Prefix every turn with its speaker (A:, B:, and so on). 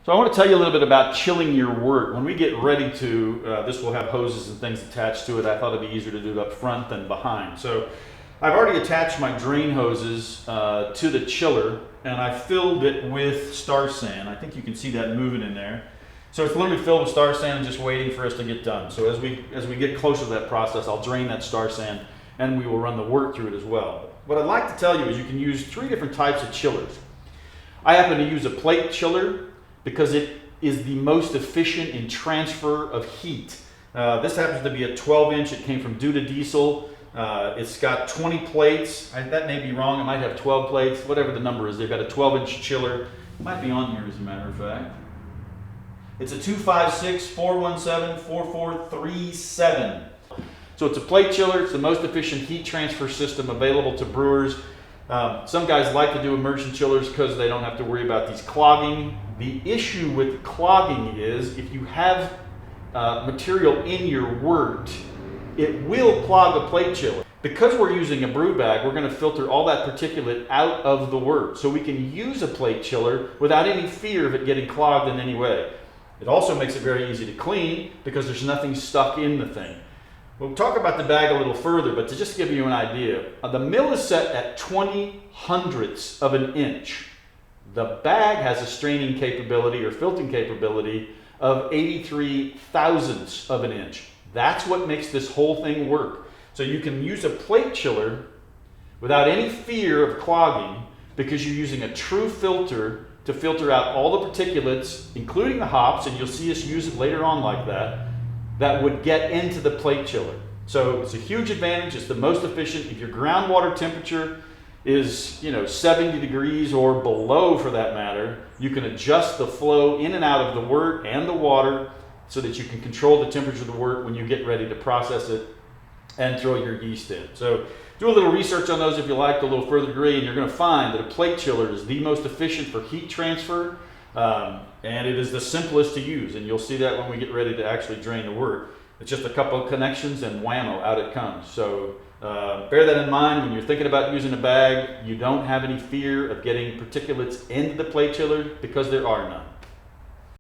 A: So I want to tell you a little bit about chilling your wort. When we get ready to, this will have hoses and things attached to it. I thought it'd be easier to do it up front than behind. So I've already attached my drain hoses to the chiller, and I filled it with star sand. I think you can see that moving in there. So it's literally filled with star sand and just waiting for us to get done. So as we get closer to that process, I'll drain that star sand and we will run the wort through it as well. What I'd like to tell you is you can use 3 different types of chillers. I happen to use a plate chiller because it is the most efficient in transfer of heat. This happens to be a 12-inch. It came from Diesel. It's got 20 plates. That may be wrong. It might have 12 plates, whatever the number is. They've got a 12-inch chiller. It might be on here as a matter of fact. It's a 256-417-4437. So it's a plate chiller. It's the most efficient heat transfer system available to brewers. Some guys like to do immersion chillers because they don't have to worry about these clogging. The issue with clogging is if you have material in your wort, it will clog a plate chiller. Because we're using a brew bag, we're going to filter all that particulate out of the wort. So we can use a plate chiller without any fear of it getting clogged in any way. It also makes it very easy to clean because there's nothing stuck in the thing. We'll talk about the bag a little further, but to just give you an idea, the mill is set at 20/100ths of an inch. The bag has a straining capability or filtering capability of 83/1000ths of an inch. That's what makes this whole thing work. So you can use a plate chiller without any fear of clogging because you're using a true filter to filter out all the particulates, including the hops, and you'll see us use it later on like that would get into the plate chiller. So it's a huge advantage. It's the most efficient. If your groundwater temperature is 70 degrees or below for that matter, you can adjust the flow in and out of the wort and the water so that you can control the temperature of the wort when you get ready to process it and throw your yeast in. So do a little research on those if you like, to a little further degree, and you're going to find that a plate chiller is the most efficient for heat transfer, and it is the simplest to use, and you'll see that when we get ready to actually drain the wort. It's just a couple of connections and whammo, out it comes. So bear that in mind when you're thinking about using a bag. You don't have any fear of getting particulates into the plate chiller because there are none.